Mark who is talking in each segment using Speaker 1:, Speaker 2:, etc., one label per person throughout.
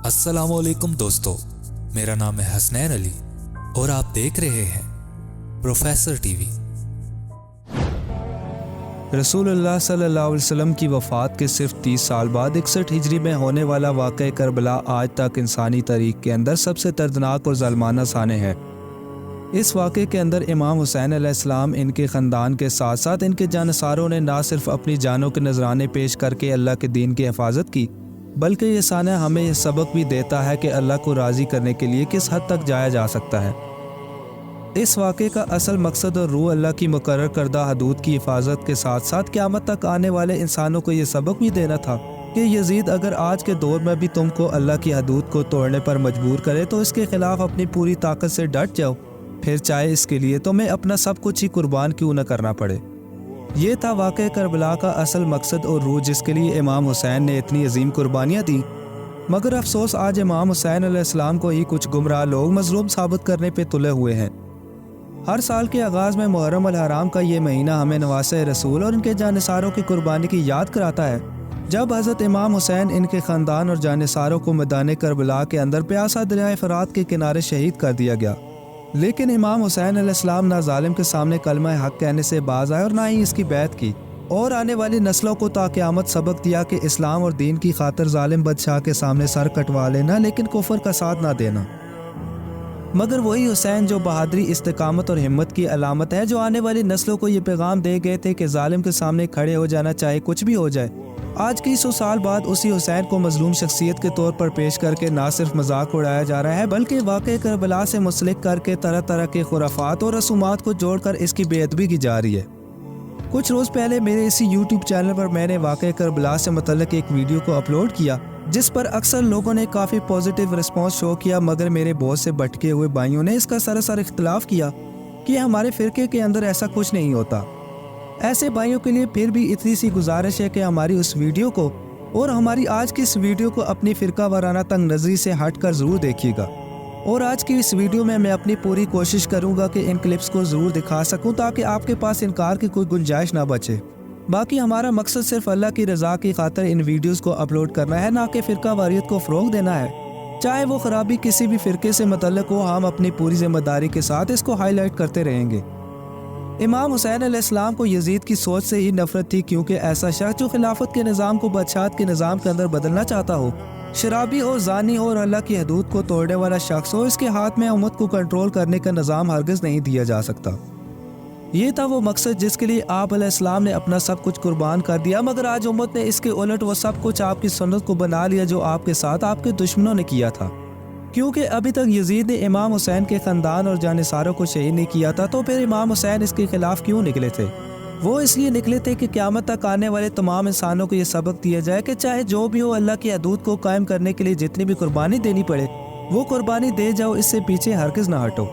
Speaker 1: السلام علیکم دوستو، میرا نام ہے حسنین علی اور آپ دیکھ رہے ہیں پروفیسر ٹی وی۔
Speaker 2: رسول اللہ صلی اللہ علیہ وسلم کی وفات کے صرف 30 سال بعد 61 ہجری میں ہونے والا واقعہ کربلا آج تک انسانی تاریخ کے اندر سب سے دردناک اور ظالمانہ سانحہ ہے۔ اس واقعے کے اندر امام حسین علیہ السلام، ان کے خاندان کے ساتھ ساتھ ان کے جانثاروں نے نہ صرف اپنی جانوں کے نذرانے پیش کر کے اللہ کے دین کی حفاظت کی، بلکہ یہ سانحہ ہمیں یہ سبق بھی دیتا ہے کہ اللہ کو راضی کرنے کے لیے کس حد تک جایا جا سکتا ہے۔ اس واقعے کا اصل مقصد اور روح اللہ کی مقرر کردہ حدود کی حفاظت کے ساتھ ساتھ قیامت تک آنے والے انسانوں کو یہ سبق بھی دینا تھا کہ یزید اگر آج کے دور میں بھی تم کو اللہ کی حدود کو توڑنے پر مجبور کرے تو اس کے خلاف اپنی پوری طاقت سے ڈٹ جاؤ، پھر چاہے اس کے لیے تمہیں اپنا سب کچھ ہی قربان کیوں نہ کرنا پڑے۔ یہ تھا واقعہ کربلا کا اصل مقصد اور روح، جس کے لیے امام حسین نے اتنی عظیم قربانیاں دیں۔ مگر افسوس آج امام حسین علیہ السلام کو ہی کچھ گمراہ لوگ مظلوم ثابت کرنے پہ تلے ہوئے ہیں۔ ہر سال کے آغاز میں محرم الحرام کا یہ مہینہ ہمیں نواسۂ رسول اور ان کے جانثاروں کی قربانی کی یاد کراتا ہے۔ جب حضرت امام حسین، ان کے خاندان اور جانثاروں کو میدان کربلا کے اندر پیاسا دریائے فرات کے کنارے شہید کر دیا گیا، لیکن امام حسین علیہ السلام نہ ظالم کے سامنے کلمہ حق کہنے سے باز آئے اور نہ ہی اس کی بیعت کی، اور آنے والی نسلوں کو تا قیامت سبق دیا کہ اسلام اور دین کی خاطر ظالم بادشاہ کے سامنے سر کٹوا لینا لیکن کفر کا ساتھ نہ دینا۔ مگر وہی حسین جو بہادری، استقامت اور ہمت کی علامت ہے، جو آنے والی نسلوں کو یہ پیغام دے گئے تھے کہ ظالم کے سامنے کھڑے ہو جانا چاہے کچھ بھی ہو جائے، آج کی 100 سال بعد اسی حسین کو مظلوم شخصیت کے طور پر پیش کر کے نہ صرف مذاق اڑایا جا رہا ہے، بلکہ واقعہ کربلا سے منسلک کر کے طرح طرح کے خرافات اور رسومات کو جوڑ کر اس کی بے ادبی کی جا رہی ہے۔ کچھ روز پہلے میرے اسی یوٹیوب چینل پر میں نے واقعہ کربلا سے متعلق ایک ویڈیو کو اپلوڈ کیا، جس پر اکثر لوگوں نے کافی پازیٹیو رسپانس شو کیا، مگر میرے بہت سے بھٹکے ہوئے بھائیوں نے اس کا سراسر اختلاف کیا کہ ہمارے فرقے کے اندر ایسا کچھ نہیں ہوتا۔ ایسے بھائیوں کے لیے پھر بھی اتنی سی گزارش ہے کہ ہماری اس ویڈیو کو اور ہماری آج کی اس ویڈیو کو اپنی فرقہ وارانہ تنگ نظری سے ہٹ کر ضرور دیکھیے گا، اور آج کی اس ویڈیو میں اپنی پوری کوشش کروں گا کہ ان کلپس کو ضرور دکھا سکوں تاکہ آپ کے پاس انکار کی کوئی گنجائش نہ بچے۔ باقی ہمارا مقصد صرف اللہ کی رضا کی خاطر ان ویڈیوز کو اپلوڈ کرنا ہے، نہ کہ فرقہ واریت کو فروغ دینا ہے۔ چاہے وہ خرابی کسی بھی فرقے سے متعلق ہو، ہم اپنی پوری ذمہ داری کے ساتھ اس کو ہائی لائٹ کرتے رہیں گے۔ امام حسین علیہ السلام کو یزید کی سوچ سے ہی نفرت تھی، کیونکہ ایسا شخص جو خلافت کے نظام کو بادشاہت کے نظام کے اندر بدلنا چاہتا ہو، شرابی ہو، زانی ہو اور اللہ کی حدود کو توڑنے والا شخص ہو، اس کے ہاتھ میں امت کو کنٹرول کرنے کا نظام ہرگز نہیں دیا جا سکتا۔ یہ تھا وہ مقصد جس کے لیے آپ علیہ السلام نے اپنا سب کچھ قربان کر دیا، مگر آج امت نے اس کے الٹ وہ سب کچھ آپ کی سنت کو بنا لیا جو آپ کے ساتھ آپ کے دشمنوں نے کیا تھا۔ کیونکہ ابھی تک یزید نے امام حسین کے خاندان اور جانثاروں کو شہید نہیں کیا تھا، تو پھر امام حسین اس کے خلاف کیوں نکلے تھے؟ وہ اس لیے نکلے تھے کہ قیامت تک آنے والے تمام انسانوں کو یہ سبق دیا جائے کہ چاہے جو بھی ہو، اللہ کی حدود کو قائم کرنے کے لیے جتنی بھی قربانی دینی پڑے وہ قربانی دے جاؤ، اس سے پیچھے ہرگز نہ ہٹو۔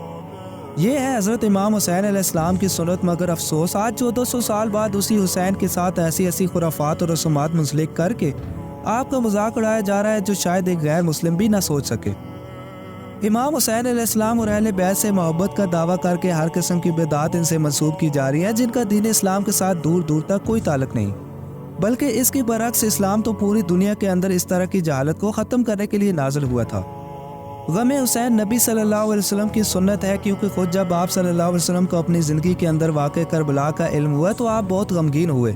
Speaker 2: یہ ہے حضرت امام حسین علیہ السلام کی سنت، مگر افسوس آج 1400 سال بعد اسی حسین کے ساتھ ایسی خرافات اور رسومات منسلک کر کے آپ کا مذاق اڑایا جا رہا ہے جو شاید ایک غیر مسلم بھی نہ سوچ سکے۔ امام حسین علیہ السلام اور اہل بیت سے محبت کا دعویٰ کر کے ہر قسم کی بدعات ان سے منسوب کی جا رہی ہیں، جن کا دین اسلام کے ساتھ دور دور تک کوئی تعلق نہیں، بلکہ اس کے برعکس اسلام تو پوری دنیا کے اندر اس طرح کی جہالت کو ختم کرنے کے لیے نازل ہوا تھا۔ غم حسین نبی صلی اللہ علیہ وسلم کی سنت ہے، کیونکہ خود جب آپ صلی اللہ علیہ وسلم کو اپنی زندگی کے اندر واقع کربلا کا علم ہوا تو آپ بہت غمگین ہوئے،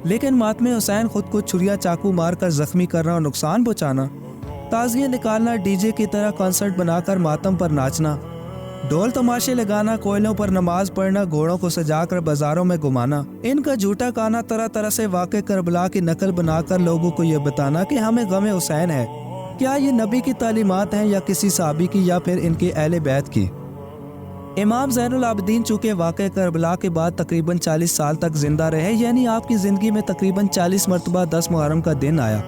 Speaker 2: لیکن ماتم حسین خود کو چھریا چاقو مار کر زخمی کرنا اور نقصان پہنچانا، تعزیے نکالنا، ڈی جے کی طرح کنسرٹ بنا کر ماتم پر ناچنا، ڈھول تماشے لگانا، کوئلوں پر نماز پڑھنا، گھوڑوں کو سجا کر بازاروں میں گھمانا، ان کا جھوٹا کانا، طرح طرح سے واقع کربلا کی نقل بنا کر لوگوں کو یہ بتانا کہ ہمیں غم حسین ہے، کیا یہ نبی کی تعلیمات ہیں یا کسی صحابی کی یا پھر ان کے اہل بیت کی؟ امام زین العابدین چونکہ واقع کربلا کے بعد تقریباً 40 سال تک زندہ رہے، یعنی آپ کی زندگی میں تقریباً 40 مرتبہ 10 محرم کا دن آیا،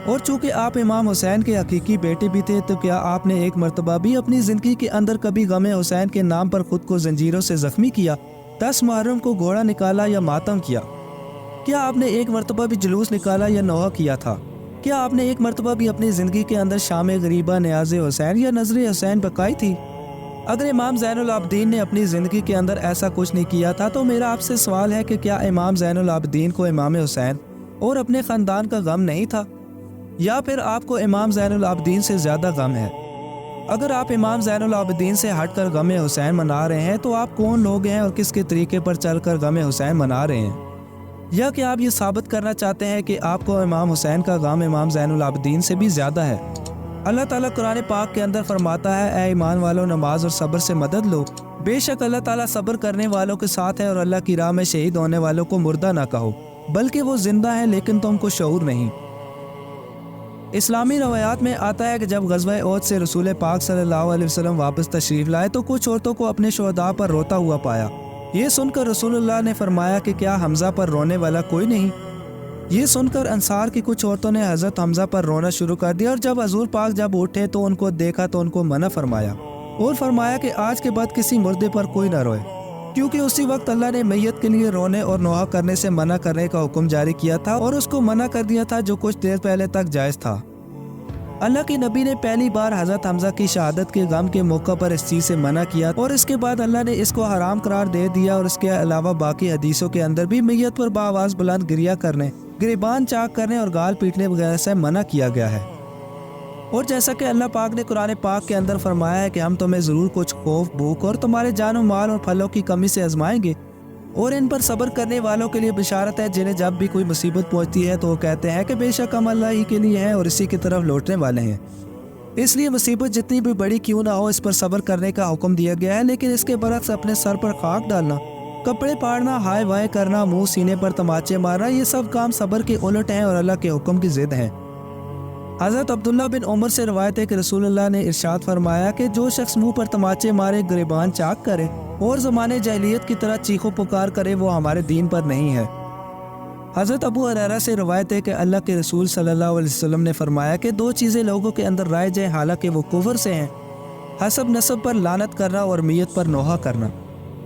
Speaker 2: اور چونکہ آپ امام حسین کے حقیقی بیٹے بھی تھے، تو کیا آپ نے ایک مرتبہ بھی اپنی زندگی کے اندر کبھی غم حسین کے نام پر خود کو زنجیروں سے زخمی کیا، 10 محرم کو گھوڑا نکالا یا ماتم کیا؟ کیا آپ نے ایک مرتبہ بھی جلوس نکالا یا نوحہ کیا تھا؟ کیا آپ نے ایک مرتبہ بھی اپنی زندگی کے اندر شام غریبہ، نیاز حسین یا نظر حسین بکائی تھی؟ اگر امام زین العابدین نے اپنی زندگی کے اندر ایسا کچھ نہیں کیا تھا تو میرا آپ سے سوال ہے کہ کیا امام زین العابدین کو امام حسین اور اپنے خاندان کا غم نہیں تھا، یا پھر آپ کو امام زین العابدین سے زیادہ غم ہے؟ اگر آپ امام زین العابدین سے ہٹ کر غم حسین منا رہے ہیں تو آپ کون لوگ ہیں اور کس کے طریقے پر چل کر غم حسین منا رہے ہیں؟ یا کہ آپ یہ ثابت کرنا چاہتے ہیں کہ آپ کو امام حسین کا غم امام زین العابدین سے بھی زیادہ ہے؟ اللہ تعالیٰ قرآن پاک کے اندر فرماتا ہے، اے ایمان والو نماز اور صبر سے مدد لو، بے شک اللہ تعالیٰ صبر کرنے والوں کے ساتھ ہے، اور اللہ کی راہ میں شہید ہونے والوں کو مردہ نہ کہو بلکہ وہ زندہ ہیں لیکن تم کو شعور نہیں۔ اسلامی روایات میں آتا ہے کہ جب غزوہ احد سے رسول پاک صلی اللہ علیہ وسلم واپس تشریف لائے تو کچھ عورتوں کو اپنے شہداء پر روتا ہوا پایا۔ یہ سن کر رسول اللہ نے فرمایا کہ کیا حمزہ پر رونے والا کوئی نہیں؟ یہ سن کر انصار کی کچھ عورتوں نے حضرت حمزہ پر رونا شروع کر دیا، اور جب حضور پاک جب اٹھے تو ان کو دیکھا تو ان کو منع فرمایا، اور فرمایا کہ آج کے بعد کسی مردے پر کوئی نہ روئے، کیونکہ اسی وقت اللہ نے میت کے لیے رونے اور نوحہ کرنے سے منع کرنے کا حکم جاری کیا تھا، اور اس کو منع کر دیا تھا جو کچھ دیر پہلے تک جائز تھا۔ اللہ کے نبی نے پہلی بار حضرت حمزہ کی شہادت کے غم کے موقع پر اس چیز سے منع کیا، اور اس کے بعد اللہ نے اس کو حرام قرار دے دیا، اور اس کے علاوہ باقی حدیثوں کے اندر بھی میت پر بآواز بلند گریہ کرنے، گریبان چاک کرنے اور گال پیٹنے وغیرہ سے منع کیا گیا ہے۔ اور جیسا کہ اللہ پاک نے قرآن پاک کے اندر فرمایا ہے کہ ہم تمہیں ضرور کچھ خوف، بھوک اور تمہارے جان و مال اور پھلوں کی کمی سے آزمائیں گے، اور ان پر صبر کرنے والوں کے لیے بشارت ہے جنہیں جب بھی کوئی مصیبت پہنچتی ہے تو وہ کہتے ہیں کہ بے شک ہم اللہ ہی کے لیے ہیں اور اسی کی طرف لوٹنے والے ہیں۔ اس لیے مصیبت جتنی بھی بڑی کیوں نہ ہو اس پر صبر کرنے کا حکم دیا گیا ہے، لیکن اس کے برعکس اپنے سر پر خاک ڈالنا، کپڑے پاڑنا، ہائے وائے کرنا، منہ سینے پر تماچے مارنا، یہ سب کام صبر کے الٹ ہیں اور اللہ کے حکم کی ضد ہیں۔ حضرت عبداللہ بن عمر سے روایت ہے کہ رسول اللہ نے ارشاد فرمایا کہ جو شخص منہ پر تماچے مارے، گریبان چاک کرے اور زمانے جاہلیت کی طرح چیخو پکار کرے، وہ ہمارے دین پر نہیں ہے۔ حضرت ابو ہریرہ سے روایت ہے کہ اللہ کے رسول صلی اللہ علیہ وسلم نے فرمایا کہ دو چیزیں لوگوں کے اندر رائج ہیں حالانکہ وہ کفر سے ہیں، حسب نسب پر لعنت کرنا اور میت پر نوحہ کرنا۔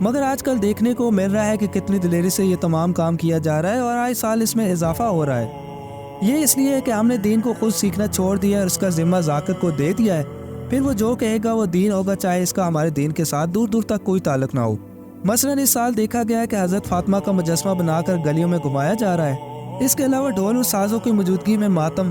Speaker 2: مگر آج کل دیکھنے کو مل رہا ہے کہ کتنی دلیری سے یہ تمام کام کیا جا رہا ہے، اور آئے سال اس میں اضافہ ہو رہا ہے۔ یہ اس لیے ہے کہ ہم نے دین کو خود سیکھنا چھوڑ دیا ہے اور اس کا ذمہ ذاکر کو دے دیا ہے، پھر وہ جو کہے گا وہ دین ہوگا، چاہے اس کا ہمارے دین کے ساتھ دور دور تک کوئی تعلق نہ ہو۔ مثلا اس سال دیکھا گیا ہے کہ حضرت فاطمہ کا مجسمہ بنا کر گلیوں میں گھمایا جا رہا ہے۔ اس کے علاوہ ڈھول اور سازوں کی موجودگی میں ماتم،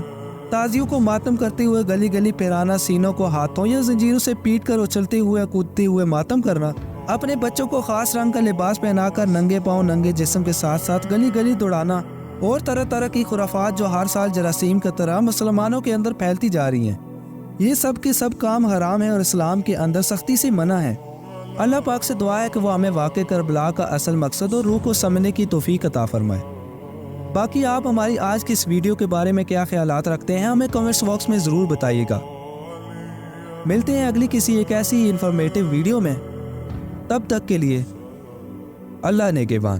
Speaker 2: تازیوں کو ماتم کرتے ہوئے گلی گلی پھرانا، سینوں کو ہاتھوں یا زنجیروں سے پیٹ کر اچھلتے ہوئے کودتے ہوئے ماتم کرنا، اپنے بچوں کو خاص رنگ کا لباس پہنا کر ننگے پاؤں ننگے جسم کے ساتھ ساتھ گلی گلی دوڑانا، اور طرح طرح کی خرافات جو ہر سال جراثیم کی طرح مسلمانوں کے اندر پھیلتی جا رہی ہیں، یہ سب کے سب کام حرام ہیں اور اسلام کے اندر سختی سے منع ہے۔ اللہ پاک سے دعا ہے کہ وہ ہمیں واقع کربلا کا اصل مقصد اور روح کو سمجھنے کی توفیق عطا فرمائے۔ باقی آپ ہماری آج کی اس ویڈیو کے بارے میں کیا خیالات رکھتے ہیں ہمیں کمنٹس باکس میں ضرور بتائیے گا۔ ملتے ہیں اگلی کسی ایک ایسی انفارمیٹیو ویڈیو میں، تب تک کے لیے اللہ نگہبان۔